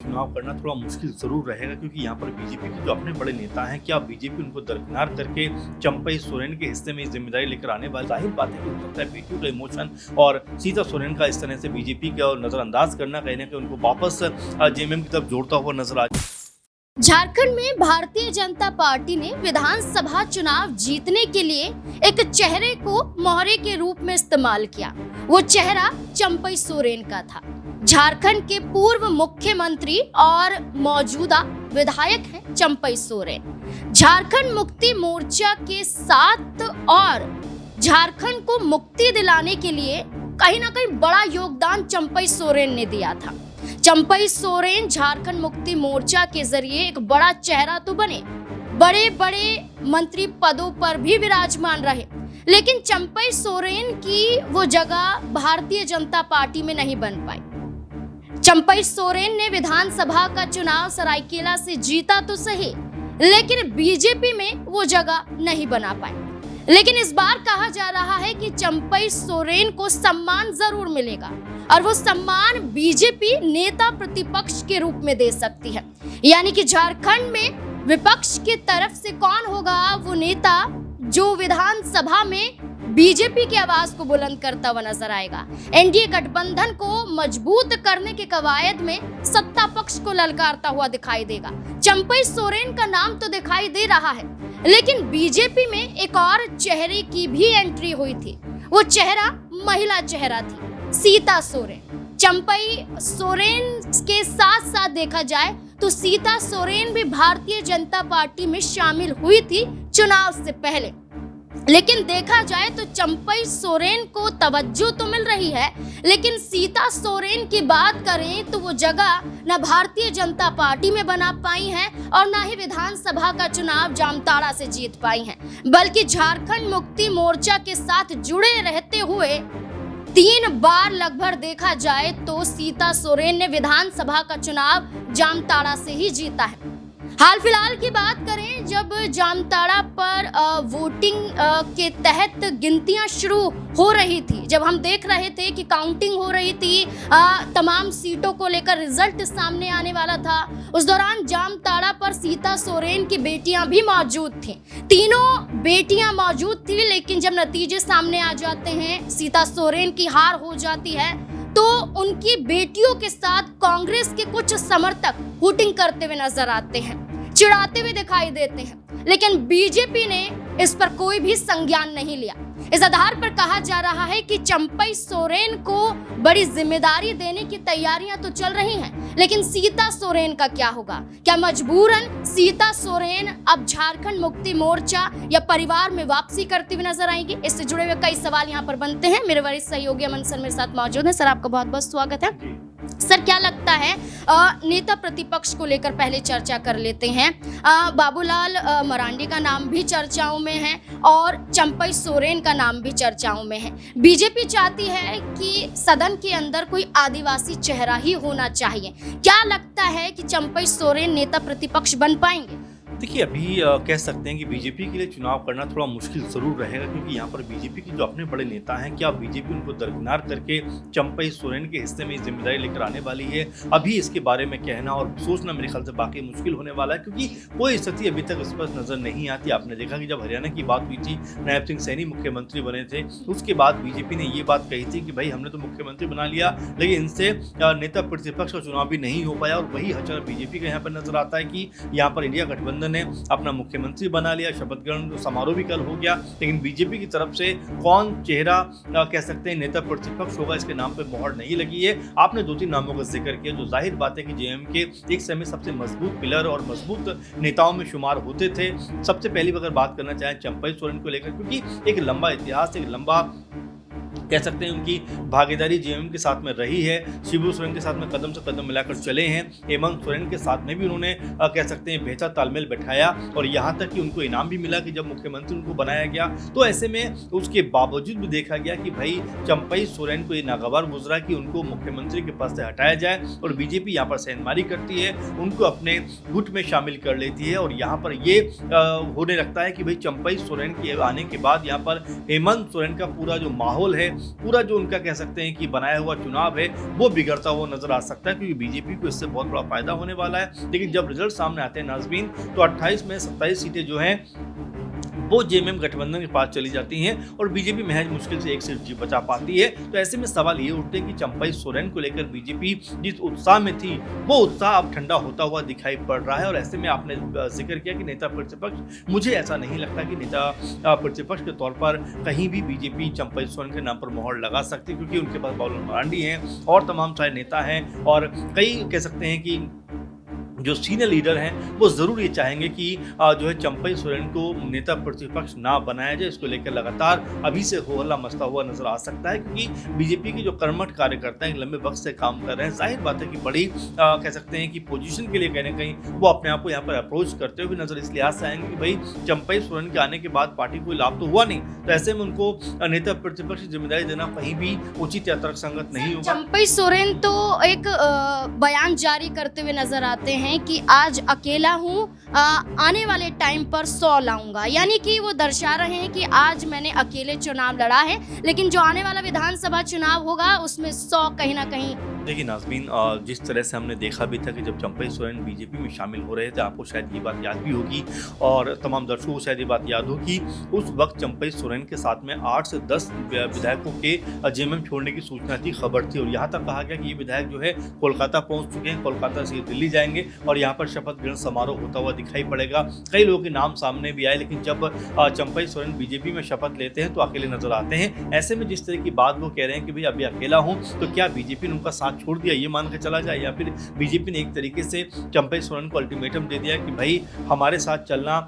चुनाव करना थोड़ा मुश्किल ज़रूर रहेगा क्योंकि यहाँ पर बीजेपी के जो अपने बड़े नेता हैं, क्या बीजेपी उनको दरकिनार करके चंपई सोरेन के हिस्से में जिम्मेदारी लेकर आने वाली? जाहिर बात है कि हो सकता है बेटियों का इमोशन और सीता सोरेन का इस तरह से बीजेपी का नजरअंदाज करना कहीं ना कहीं उनको वापस जेएमएम की तरफ जोड़ता हुआ नजर आ। झारखंड में भारतीय जनता पार्टी ने विधानसभा चुनाव जीतने के लिए एक चेहरे को मोहरे के रूप में इस्तेमाल किया। वो चेहरा चंपई सोरेन का था। झारखंड के पूर्व मुख्यमंत्री और मौजूदा विधायक हैं चंपई सोरेन। झारखंड मुक्ति मोर्चा के साथ और झारखंड को मुक्ति दिलाने के लिए कहीं ना कहीं बड़ा योगदान चंपई सोरेन ने दिया था। चंपई सोरेन झारखंड मुक्ति मोर्चा के जरिए एक बड़ा चेहरा तो बने, बड़े बड़े मंत्री पदों पर भी विराजमान रहे, लेकिन चंपई सोरेन की वो जगह भारतीय जनता पार्टी में नहीं बन पाई। चंपई सोरेन ने विधानसभा का चुनाव सरायकेला से जीता तो सही, लेकिन बीजेपी में वो जगह नहीं बना पाए। लेकिन इस बार कहा जा रहा है कि चंपई सोरेन को सम्मान जरूर मिलेगा और वो सम्मान बीजेपी नेता प्रतिपक्ष के रूप में दे सकती है। यानी कि झारखंड में विपक्ष की तरफ से कौन होगा वो नेता जो विधानसभा में बीजेपी की आवाज को बुलंद करता हुआ नजर आएगा। एनडीए गठबंधन को मजबूत करने के कवायद में सत्ता पक्ष को ललकारता हुआ दिखाई देगा। चंपई सोरेन का नाम तो दिखाई दे रहा है, लेकिन बीजेपी में एक और चेहरे की भी एंट्री हुई थी। वो चेहरा महिला चेहरा थी, सीता सोरेन। चंपई सोरेन के साथ साथ देखा जाए तो सीता सोरेन भी भारतीय जनता पार्टी में शामिल हुई थी चुनाव से पहले। लेकिन देखा जाए तो चंपई सोरेन को तवज्जो तो मिल रही है, लेकिन सीता सोरेन की बात करें तो वो जगह न भारतीय जनता पार्टी में बना पाई हैं और न ही विधानसभा का चुनाव जामताड़ा से जीत पाई हैं, बल्कि झारखंड मुक्ति मोर्चा के साथ जुड़े रहते हुए 3 बार लगभग देखा जाए तो सीता सोरेन ने विधानसभा का चुनाव जामताड़ा से ही जीता है। हाल फिलहाल की बात करें, जब जामताड़ा पर वोटिंग के तहत गिनतियां शुरू हो रही थी, जब हम देख रहे थे कि काउंटिंग हो रही थी, तमाम सीटों को लेकर रिजल्ट सामने आने वाला था, उस दौरान जामताड़ा पर सीता सोरेन की बेटियां भी मौजूद थीं। तीनों बेटियां मौजूद थी, लेकिन जब नतीजे सामने आ जाते हैं, सीता सोरेन की हार हो जाती है, तो उनकी बेटियों के साथ कांग्रेस के कुछ समर्थक वोटिंग करते हुए नजर आते हैं, चिढ़ाते हुए दिखाई देते हैं, लेकिन बीजेपी ने इस पर कोई भी संज्ञान नहीं लिया। इस आधार पर कहा जा रहा है कि चंपई सोरेन को बड़ी जिम्मेदारी देने की तैयारियां तो चल रही हैं, लेकिन सीता सोरेन का क्या होगा? क्या मजबूरन सीता सोरेन अब झारखंड मुक्ति मोर्चा या परिवार में वापसी करते हुए नजर आएंगी? इससे जुड़े हुए कई सवाल यहाँ पर बनते हैं। मेरे वरिष्ठ सहयोगी अमन सर मेरे साथ मौजूद है। सर, आपका बहुत बहुत स्वागत है। सर, क्या लगता है, नेता प्रतिपक्ष को लेकर पहले चर्चा कर लेते हैं। बाबूलाल मरांडी का नाम भी चर्चाओं में है और चंपई सोरेन का नाम भी चर्चाओं में है। बीजेपी चाहती है कि सदन के अंदर कोई आदिवासी चेहरा ही होना चाहिए। क्या लगता है कि चंपई सोरेन नेता प्रतिपक्ष बन पाएंगे? देखिए, अभी कह सकते हैं कि बीजेपी के लिए चुनाव करना थोड़ा मुश्किल ज़रूर रहेगा क्योंकि यहाँ पर बीजेपी के जो अपने बड़े नेता हैं, क्या बीजेपी उनको दरकिनार करके चंपई सोरेन के हिस्से में जिम्मेदारी लेकर आने वाली है? अभी इसके बारे में कहना और सोचना मेरे ख्याल से बाकी मुश्किल होने वाला है क्योंकि कोई स्थिति अभी तक स्पष्ट नज़र नहीं आती। आपने देखा कि जब हरियाणा की बात हुई थी, नायब सिंह सैनी मुख्यमंत्री बने थे, उसके बाद बीजेपी ने ये बात कही थी कि भाई हमने तो मुख्यमंत्री बना लिया, लेकिन इनसे नेता प्रतिपक्ष का चुनाव भी नहीं हो पाया। और वही हचर बीजेपी का यहाँ पर नजर आता है कि यहाँ पर इंडिया गठबंधन ने अपना मुख्यमंत्री बना लिया, शपथ ग्रहण समारोह भी कल हो गया, लेकिन बीजेपी की तरफ से कौन चेहरा कह सकते हैं नेता प्रतिपक्ष होगा, इसके नाम पे मोहर नहीं लगी है। आपने 2-3 नामों का जिक्र किया जो जाहिर बात है कि जेएम के एक समय सबसे मजबूत पिलर और मजबूत नेताओं में शुमार होते थे। सबसे पहली अगर बात करना चाहें चंपई सोरेन को लेकर, क्योंकि एक लंबा इतिहास, एक लंबा कह सकते हैं उनकी भागीदारी जेएमएम के साथ में रही है। शिबू सोरेन के साथ में कदम से कदम मिलाकर चले हैं। हेमंत सोरेन के साथ में भी उन्होंने कह सकते हैं बेहतर तालमेल बैठाया और यहाँ तक कि उनको इनाम भी मिला कि जब मुख्यमंत्री उनको बनाया गया। तो ऐसे में उसके बावजूद भी देखा गया कि भाई चंपई सोरेन को ये नागवार गुजरा कि उनको मुख्यमंत्री के पद से हटाया जाए और बीजेपी यहाँ पर सेंधमारी करती है, उनको अपने गुट में शामिल कर लेती है। और यहाँ पर ये होने लगता है कि भाई चंपई सोरेन के आने के बाद यहाँ पर हेमंत सोरेन का पूरा जो माहौल है पूरा जो उनका कह सकते हैं कि बनाया हुआ चुनाव है वो बिगड़ता हुआ नजर आ सकता है, क्योंकि बीजेपी को इससे बहुत बड़ा फायदा होने वाला है। लेकिन जब रिजल्ट सामने आते हैं नाज़रीन, तो 28 में 27 सीटें जो हैं वो जेएमएम गठबंधन के पास चली जाती हैं और बीजेपी महज मुश्किल से एक सीट जी बचा पाती है। तो ऐसे में सवाल ये उठते हैं कि चंपई सोरेन को लेकर बीजेपी जिस उत्साह में थी वो उत्साह अब ठंडा होता हुआ दिखाई पड़ रहा है। और ऐसे में आपने जिक्र किया कि नेता प्रतिपक्ष, मुझे ऐसा नहीं लगता कि नेता प्रतिपक्ष के तौर पर कहीं भी बीजेपी चंपई सोरेन के नाम पर मोहर लगा सकती, क्योंकि उनके पास बाबुल मरांडी हैं और तमाम सारे नेता हैं और कई कह सकते हैं कि जो सीनियर लीडर हैं वो ज़रूर ये चाहेंगे कि जो है चंपई सोरेन को नेता प्रतिपक्ष ना बनाया जाए। इसको लेकर लगातार अभी से हो हल्ला मचता हुआ नजर आ सकता है, क्योंकि बीजेपी के जो कर्मठ कार्यकर्ता हैं लंबे वक्त से काम कर रहे हैं, जाहिर बात है कि बड़ी कह सकते हैं कि पोजीशन के लिए कहीं ना कहीं वो अपने आप को यहाँ पर अप्रोच करते हुए नजर इस लिहाज से आएंगे कि भाई चंपई सोरेन के आने के बाद पार्टी को लाभ तो हुआ नहीं, तो ऐसे में उनको नेता प्रतिपक्ष की जिम्मेदारी देना कहीं भी उचित या तर्कसंगत नहीं होगा। चंपई सोरेन तो एक बयान जारी करते हुए नजर आते हैं कि आज अकेला हूँ, आने वाले टाइम पर 100 लाऊंगा, यानी कि वो दर्शा रहे हैं कि आज मैंने अकेले चुनाव लड़ा है, लेकिन जो आने वाला विधानसभा चुनाव होगा उसमें 100 कहीं ना कहीं। देखिए नाज़रीन, जिस तरह से हमने देखा भी था कि जब चंपई सोरेन बीजेपी में शामिल हो रहे थे, आपको शायद ये बात याद भी होगी और तमाम दर्शकों को शायद ये बात याद होगी, उस वक्त चंपई सोरेन के साथ में 8 से 10 विधायकों के जेएमएम छोड़ने की सूचना थी, खबर थी और यहाँ तक कहा गया कि ये विधायक जो है कोलकाता पहुँच चुके हैं, कोलकाता से दिल्ली जाएंगे और यहाँ पर शपथ ग्रहण समारोह होता हुआ दिखाई पड़ेगा। कई लोगों के नाम सामने भी आए, लेकिन जब चंपई सोरेन बीजेपी में शपथ लेते हैं तो अकेले नजर आते हैं। ऐसे में जिस तरह की बात वो कह रहे हैं कि भाई अभी अकेला हूँ, तो क्या बीजेपी ने उनका साथ छोड़ दिया ये मान के चला जाए, या फिर बीजेपी ने एक तरीके से चंपई सोरेन को अल्टीमेटम दे दिया कि भाई हमारे साथ चलना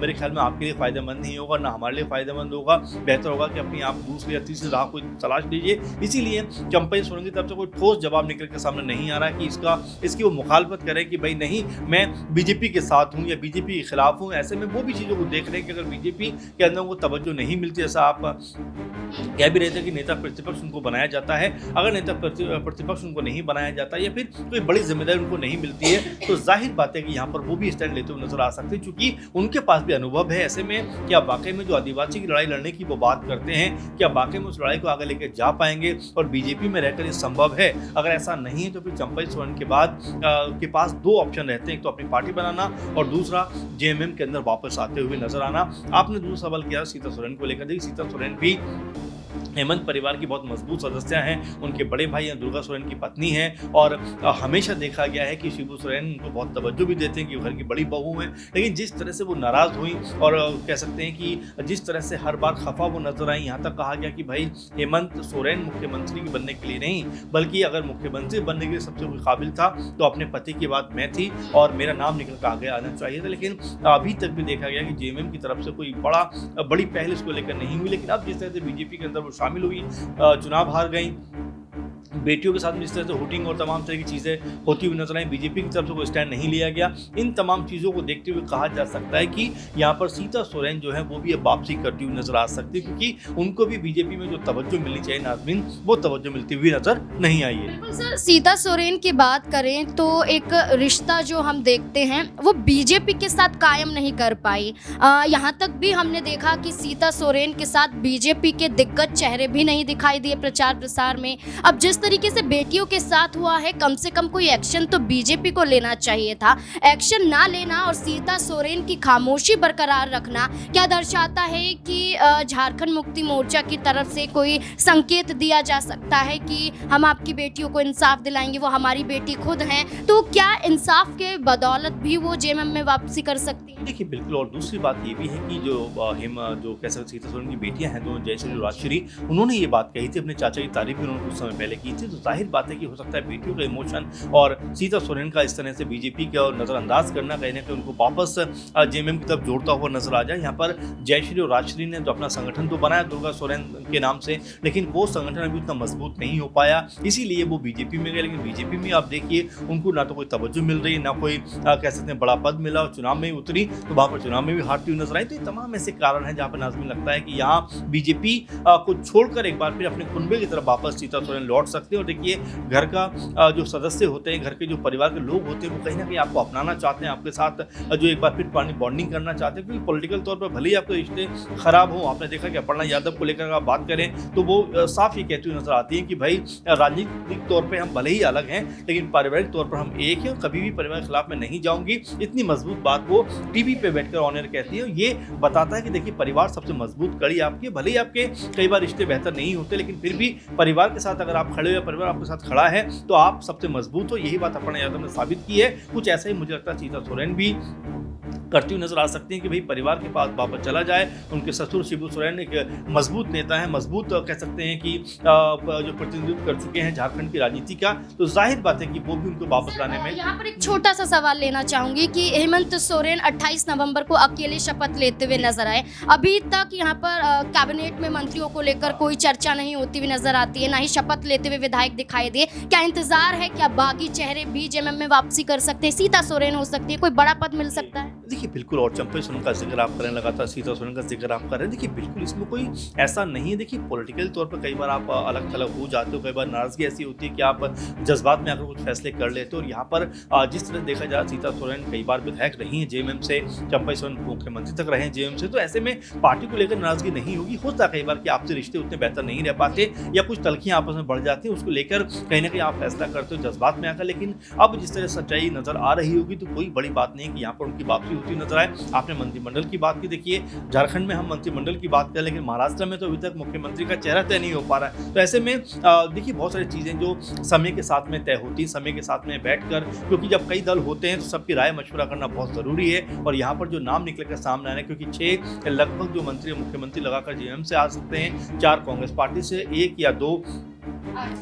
मेरे ख्याल में आपके लिए फायदेमंद नहीं होगा, ना हमारे लिए फायदेमंद होगा, बेहतर होगा कि अपनी आप दूसरी या तीसरी राह को तलाश लीजिए। इसीलिए चंपई सोरेन की तरफ से कोई ठोस जवाब निकल के सामने नहीं आ रहा कि इसकी वो मुखालफत करे कि भाई नहीं मैं बीजेपी के साथ हूँ या बीजेपी के खिलाफ हूँ। ऐसे में वो भी चीज़ों को देख रहे हैं कि अगर बीजेपी के अंदर वो तवज्जो नहीं मिलती, ऐसा आप कह भी रहे थे कि नेता प्रतिपक्ष उनको बनाया जाता है, अगर नेता प्रतिपक्ष उनको नहीं बनाया जाता या फिर कोई बड़ी जिम्मेदारी उनको नहीं मिलती है, तो जाहिर बात है कि यहाँ पर वो भी स्टैंड लेते हुए नजर आ सकते हैं, क्योंकि उनके पास भी अनुभव है। ऐसे में क्या वाकई में जो आदिवासी की लड़ाई लड़ने की वो बात करते हैं, क्या वाकई में उस लड़ाई को आगे लेकर जा पाएंगे और बीजेपी में रहकर ये संभव है? अगर ऐसा नहीं है तो फिर चंपई सोरेन के बाद के पास 2 ऑप्शन रहते हैं, एक तो अपनी पार्टी बनाना और दूसरा जेएमएम के अंदर वापस आते हुए नजर आना। आपने दूसरा सवाल किया सीता सोरेन को लेकर। देखिए सीता सोरेन भी हेमंत परिवार की बहुत मजबूत सदस्य हैं, उनके बड़े भाई हैं, दुर्गा सोरेन की पत्नी हैं और हमेशा देखा गया है कि शिबू सोरेन उनको बहुत तवज्जो भी देते हैं कि वो घर की बड़ी बहू हैं। लेकिन जिस तरह से वो नाराज़ हुई और कह सकते हैं कि जिस तरह से हर बार खफा वो नजर आई, यहाँ तक कहा गया कि भाई हेमंत सोरेन मुख्यमंत्री बनने के लिए नहीं, बल्कि अगर मुख्यमंत्री बनने के लिए सबसे कोई काबिल था तो अपने पति की बात मैं थी और मेरा नाम निकल कर आगे आना चाहिए था। लेकिन अभी तक भी देखा गया कि जेएमएम की तरफ से कोई बड़ी पहल इसको लेकर नहीं हुई। लेकिन अब जिस तरह से बीजेपी के अंदर वो शामिल हुई, चुनाव हार गई, बेटियों के साथ में जिस तरह से हुटिंग और तमाम तरह की चीज़ें होती हुई नजर आई, बीजेपी की तरफ से कोई स्टैंड नहीं लिया गया। इन तमाम चीज़ों को देखते हुए कहा जा सकता है कि यहाँ पर सीता सोरेन जो है वो भी अब वापसी करती हुई नजर आ सकती है, क्योंकि उनको भी बीजेपी में जो तवज्जो मिलनी चाहिए नाज़रीन, वो तवज्जो मिलती हुई नजर नहीं आई है। बिल्कुल सर, सीता सोरेन की बात करें तो एक रिश्ता जो हम देखते हैं वो बीजेपी के साथ कायम नहीं कर पाई। यहाँ तक भी हमने देखा कि सीता सोरेन के साथ बीजेपी के दिग्गज चेहरे भी नहीं दिखाई दिए प्रचार प्रसार में। अब जिस तरीके से बेटियों के साथ हुआ है, कम से कम कोई एक्शन तो बीजेपी को लेना चाहिए था। एक्शन ना लेना और सीता सोरेन की खामोशी बरकरार रखना क्या दर्शाता है कि झारखंड मुक्ति मोर्चा की तरफ से कोई संकेत दिया जा सकता है कि हम आपकी बेटियों को इंसाफ दिलाएंगे, वो हमारी बेटी खुद हैं, तो क्या इंसाफ के बदौलत भी वो जेएमएम में वापसी कर सकती है? देखिए बिल्कुल, और दूसरी बात ये भी है कि जो कह सकते सीता सोरेन की बेटियां हैं दोनों, जयश्री और राजश्री, उन्होंने ये बात कही थी, अपने चाचा की तारीफ भी उन्होंने कुछ समय पहले की थी। तो जाहिर बात है कि हो सकता है बेटियों का इमोशन और सीता सोरेन का इस तरह से बीजेपी का नजरअंदाज करना कहीं ना कहीं उनको वापस जेएमएम की तरफ जोड़ता हुआ नजर आ जाए। यहाँ पर जयश्री और राजश्री ने तो अपना संगठन तो बनाया दुर्गा सोरेन के नाम से, लेकिन वो संगठन अभी उतना मजबूत नहीं हो पाया, इसीलिए वो बीजेपी में गए। लेकिन बीजेपी में आप देखिए उनको ना तो कोई तवज्जो मिल रही, ना कोई कह सकते हैं बड़ा पद मिला, और चुनाव में उतरी तो वहाँ पर चुनाव में भी हारती हुई नजर आई। तो ये तमाम ऐसे कारण हैं जहाँ पर नाज़रीन लगता है कि यहाँ बीजेपी को छोड़कर एक बार फिर अपने कुनबे की तरफ वापस सीता सोरेन लौट सकती सकते हैं। और देखिए घर का जो सदस्य होते हैं, घर के जो परिवार के लोग होते हैं, वो कहीं ना कहीं आपको अपनाना चाहते हैं, आपके साथ जो एक बार फिर पुरानी बॉन्डिंग करना चाहते हैं, क्योंकि पॉलिटिकल तौर पर भले ही आपके रिश्ते खराब हों। आपने देखा कि अपर्णा यादव को लेकर आप बात करें तो वो साफ ये कहती हुई नजर आती है कि भाई राजनीतिक तौर पे हम भले ही अलग हैं, लेकिन पारिवारिक तौर पर हम एक हैं, कभी भी परिवार के खिलाफ मैं नहीं जाऊंगी। इतनी मजबूत बात वो टीवी पे बैठकर ऑन एयर कहती है। ये बताता है कि देखिए परिवार सबसे मजबूत कड़ी आपकी है। भले ही आपके कई बार रिश्ते बेहतर नहीं होते, लेकिन फिर भी परिवार के साथ अगर आप खड़े हो या परिवार आपके साथ खड़ा है तो आप सबसे मजबूत हो। यही बात अपर्णा यादव ने साबित की है। कुछ ऐसा ही मुझे लगता है सीता सोरेन भी करती हुई नजर आ सकती हैं कि भाई परिवार के पास वापस चला जाए। उनके ससुर शिबू सोरेन एक मजबूत नेता है, मजबूत कह सकते हैं कि जो प्रतिनिधित्व कर चुके हैं झारखंड की राजनीति का, तो जाहिर बात है कि वो भी उनको वापस लाने में। यहाँ पर एक छोटा सा सवाल लेना चाहूंगी कि हेमंत सोरेन 28 नवंबर को अकेले शपथ लेते हुए नजर आए। अभी तक यहाँ पर कैबिनेट में मंत्रियों को लेकर कोई चर्चा नहीं होती हुई नजर आती है, ना ही शपथ लेते हुए विधायक दिखाई दिए। क्या इंतजार है, क्या बागी चेहरे बीजेएमएम में वापसी कर सकते हैं? सीता सोरेन हो सकती है, कोई बड़ा पद मिल सकता है? देखिए बिल्कुल, और चंपई सोरेन का जिक्र आप करें, लगातार सीता सोरेन का जिक्र आप कर रहे हैं। देखिए बिल्कुल इसमें कोई ऐसा नहीं है। देखिए पॉलिटिकल तौर पर कई बार आप अलग थलग हो जाते हो, कई बार नाराजगी ऐसी होती है कि आप जज्बात में आकर कुछ फैसले कर लेते हो। और यहाँ पर जिस तरह देखा जाए सीता सोरेन कई बार विधायक रही हैं जेएमएम से, चंपई सोरेन मुख्यमंत्री तक रहे हैं जेएमएम से, तो ऐसे में पार्टी को लेकर नाराजगी नहीं होगी। होता है कई बार कि आपसे रिश्ते उतने बेहतर नहीं रह पाते या कुछ तलखियां आपस में बढ़ जाती हैं, उसको लेकर कहीं ना कहीं आप फैसला करते हो जज्बात में आकर। लेकिन अब जिस तरह सच्चाई नजर आ रही होगी तो कोई बड़ी बात नहीं है कि यहाँ पर उनकी वापसी होती नजर आए। आपने मंत्रिमंडल की बात की, देखिए झारखंड में हम मंत्रिमंडल की बात करें, लेकिन महाराष्ट्र में तो अभी तक मुख्यमंत्री का चेहरा तय नहीं हो पा रहा है। तो ऐसे में देखिए बहुत सारी चीजें जो समय के साथ में तय होती है, समय के साथ में बैठकर, क्योंकि जब कई दल होते हैं तो सबकी राय मशवरा करना बहुत जरूरी है। और यहाँ पर जो नाम निकल कर सामने आ रहे हैं, क्योंकि 6 लगभग जो मंत्री मुख्यमंत्री लगाकर जेएमएम से आ सकते हैं, 4 कांग्रेस पार्टी से, 1 या 2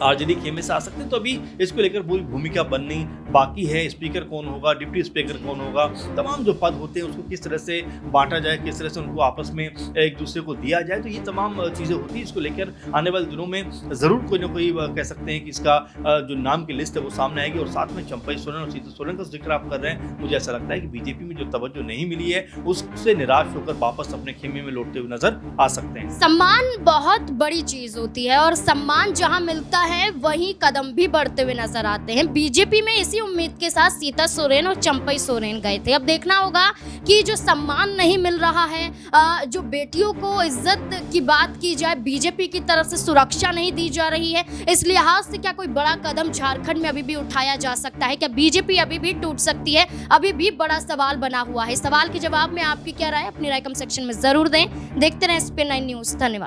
आरजेडी खेमे से आ सकते हैं। तो अभी इसको लेकर पूरी भूमिका बननी बाकी है। स्पीकर कौन होगा, डिप्टी स्पीकर कौन होगा, तमाम जो पद होते हैं उसको किस तरह से बांटा जाए, किस तरह से उनको आपस में एक दूसरे को दिया जाए, तो ये तमाम चीज़ें होती हैं। इसको लेकर आने वाले दिनों में ज़रूर कोई ना कोई कह सकते हैं कि इसका जो नाम की लिस्ट है वो सामने आएगी। और साथ में चंपई सोरेन और सीता सोरेन का जिक्र आप कर रहे हैं, मुझे ऐसा लगता है कि बीजेपी में जो तवज्जो नहीं मिली है उससे निराश होकर वापस अपने खेमे में लौटते हुए नजर आ सकते हैं। सम्मान बहुत बड़ी चीज होती है और सम्मान जहां मिलता है वहीं कदम भी बढ़ते हुए नजर आते हैं। बीजेपी में इसी उम्मीद के साथ सीता सोरेन और चंपई सोरेन गए थे। अब देखना होगा कि जो सम्मान नहीं मिल रहा है, जो बेटियों को इज्जत की बात की जाए, बीजेपी की तरफ से सुरक्षा नहीं दी जा रही है, इस लिहाज से क्या कोई बड़ा कदम झारखंड में अभी भी उठाया जा सकता है? क्या बीजेपी अभी भी टूट सकती है? अभी भी बड़ा सवाल बना हुआ है। सवाल के जवाब में आपकी क्या राय? अपनी राय कमेंट सेक्शन में जरूर दें। देखते रहें SPN9 न्यूज। धन्यवाद।